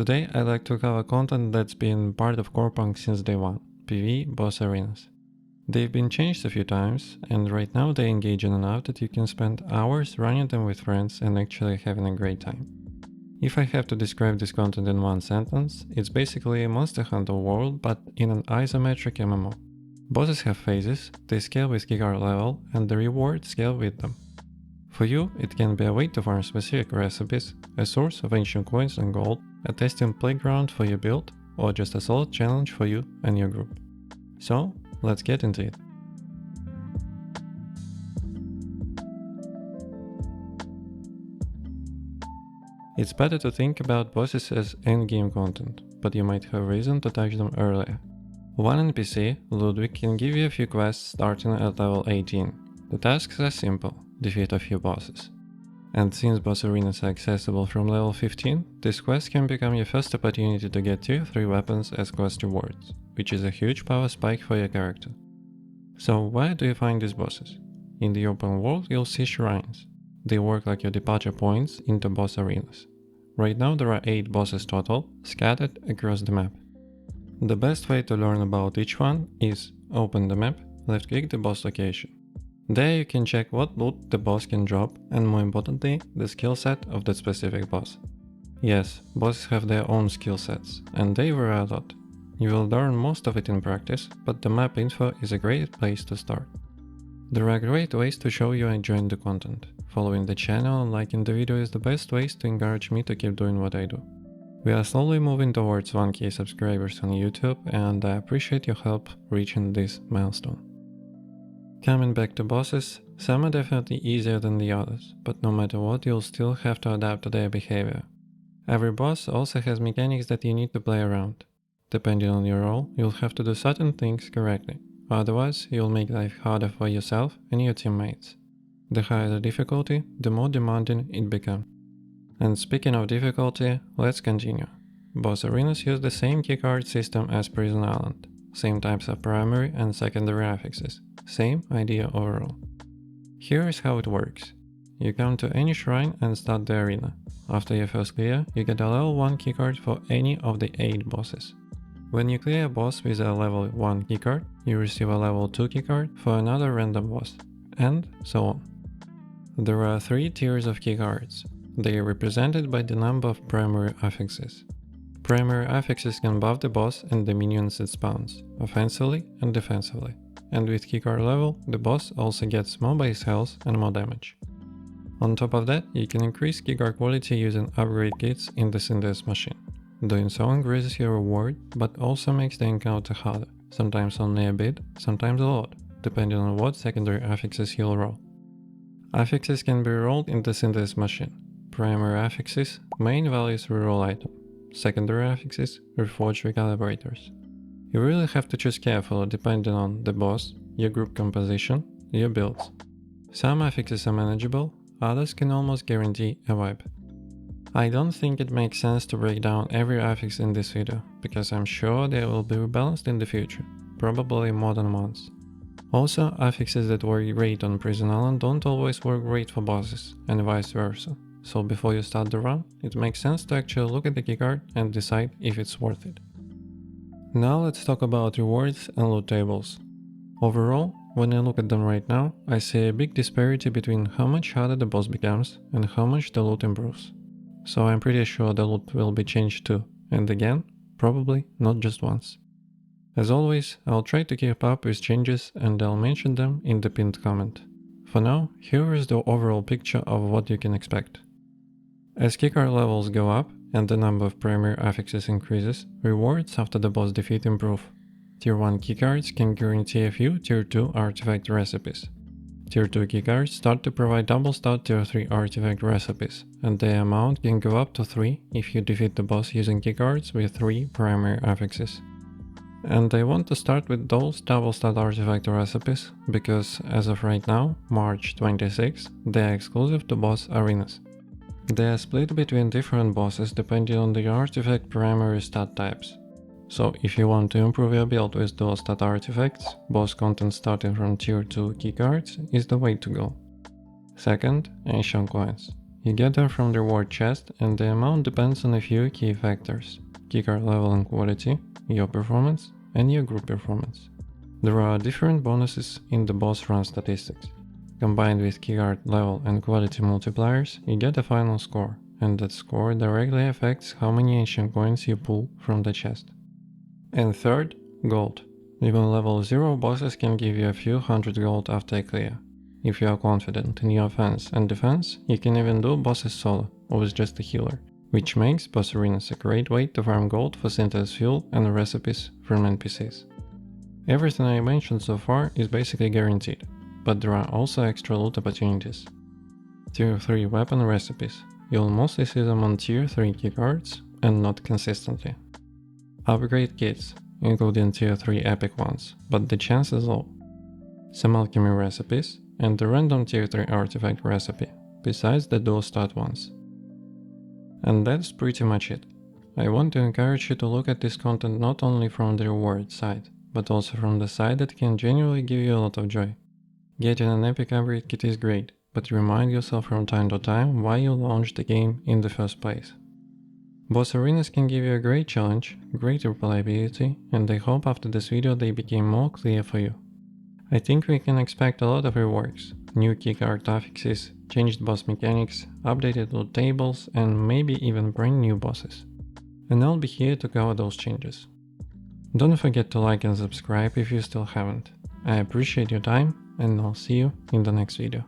Today I'd like to cover content that's been part of Corepunk since day one, PvE boss arenas. They've been changed a few times, and right now they engage enough that you can spend hours running them with friends and actually having a great time. If I have to describe this content in one sentence, it's basically a Monster Hunter world but in an isometric MMO. Bosses have phases, they scale with keycard level, and the rewards scale with them. For you, it can be a way to farm specific recipes, a source of ancient coins and gold, a testing playground for your build, or just a solid challenge for you and your group. So, let's get into it. It's better to think about bosses as endgame content, but you might have reason to touch them earlier. One NPC, Ludwig, can give you a few quests starting at level 18. The tasks are simple, defeat a few bosses. And since boss arenas are accessible from level 15, this quest can become your first opportunity to get tier 3 weapons as quest rewards, which is a huge power spike for your character. So where do you find these bosses? In the open world you'll see shrines. They work like your departure points into boss arenas. Right now there are 8 bosses total, scattered across the map. The best way to learn about each one is open the map, left click the boss location. There you can check what loot the boss can drop and, more importantly, the skill set of that specific boss. Yes, bosses have their own skill sets, and they vary a lot. You will learn most of it in practice, but the map info is a great place to start. There are great ways to show you enjoying the content. Following the channel and liking the video is the best ways to encourage me to keep doing what I do. We are slowly moving towards 1k subscribers on YouTube, and I appreciate your help reaching this milestone. Coming back to bosses, some are definitely easier than the others, but no matter what you'll still have to adapt to their behavior. Every boss also has mechanics that you need to play around. Depending on your role, you'll have to do certain things correctly, otherwise you'll make life harder for yourself and your teammates. The higher the difficulty, the more demanding it becomes. And speaking of difficulty, let's continue. Boss arenas use the same keycard system as Prison Island, same types of primary and secondary affixes. Same idea overall. Here is how it works. You come to any shrine and start the arena. After your first clear, you get a level 1 keycard for any of the 8 bosses. When you clear a boss with a level 1 keycard, you receive a level 2 keycard for another random boss, and so on. There are 3 tiers of keycards. They are represented by the number of primary affixes. Primary affixes can buff the boss and the minions it spawns, offensively and defensively. And with keycard level, the boss also gets more base health and more damage. On top of that, you can increase keycard quality using upgrade kits in the synthesis machine. Doing so increases your reward, but also makes the encounter harder, sometimes only a bit, sometimes a lot, depending on what secondary affixes you'll roll. Affixes can be rolled in the synthesis machine. Primary affixes, main values reroll item. Secondary affixes, reforged recalibrators. You really have to choose carefully depending on the boss, your group composition, your builds. Some affixes are manageable, others can almost guarantee a wipe. I don't think it makes sense to break down every affix in this video, because I'm sure they will be rebalanced in the future, probably more than once. Also, affixes that work great on Prison Island don't always work great for bosses, and vice versa. So before you start the run, it makes sense to actually look at the keycard and decide if it's worth it. Now let's talk about rewards and loot tables. Overall, when I look at them right now, I see a big disparity between how much harder the boss becomes and how much the loot improves. So I'm pretty sure the loot will be changed too, and again, probably not just once. As always, I'll try to keep up with changes and I'll mention them in the pinned comment. For now, here is the overall picture of what you can expect. As keycard levels go up, and the number of primary affixes increases, rewards after the boss defeat improve. Tier 1 keycards can guarantee a few Tier 2 artifact recipes. Tier 2 keycards start to provide double stat Tier 3 artifact recipes, and their amount can go up to 3 if you defeat the boss using keycards with 3 primary affixes. And I want to start with those double stat artifact recipes, because as of right now, March 26, they are exclusive to boss arenas. They are split between different bosses depending on the artifact primary stat types. So if you want to improve your build with those stat artifacts, boss content starting from tier 2 keycards is the way to go. Second, ancient coins. You get them from the reward chest, and the amount depends on a few key factors: keycard level and quality, your performance, and your group performance. There are different bonuses in the boss run statistics. Combined with keycard level and quality multipliers, you get a final score, and that score directly affects how many ancient coins you pull from the chest. And third, gold. Even level 0 bosses can give you a few hundred gold after a clear. If you are confident in your offense and defense, you can even do bosses solo, or with just a healer, which makes boss arenas a great way to farm gold for synthesis fuel and recipes from NPCs. Everything I mentioned so far is basically guaranteed, but there are also extra loot opportunities. Tier 3 weapon recipes. You'll mostly see them on Tier 3 keycards, and not consistently. Upgrade kits, including Tier 3 epic ones, but the chance is low. Some alchemy recipes, and the random Tier 3 artifact recipe, besides the dual stat ones. And that's pretty much it. I want to encourage you to look at this content not only from the reward side, but also from the side that can genuinely give you a lot of joy. Getting an epic upgrade kit is great, but remind yourself from time to time why you launched the game in the first place. Boss arenas can give you a great challenge, great replayability, and I hope after this video they became more clear for you. I think we can expect a lot of reworks, new keycard affixes, changed boss mechanics, updated loot tables, and maybe even brand new bosses. And I'll be here to cover those changes. Don't forget to like and subscribe if you still haven't. I appreciate your time, and I'll see you in the next video.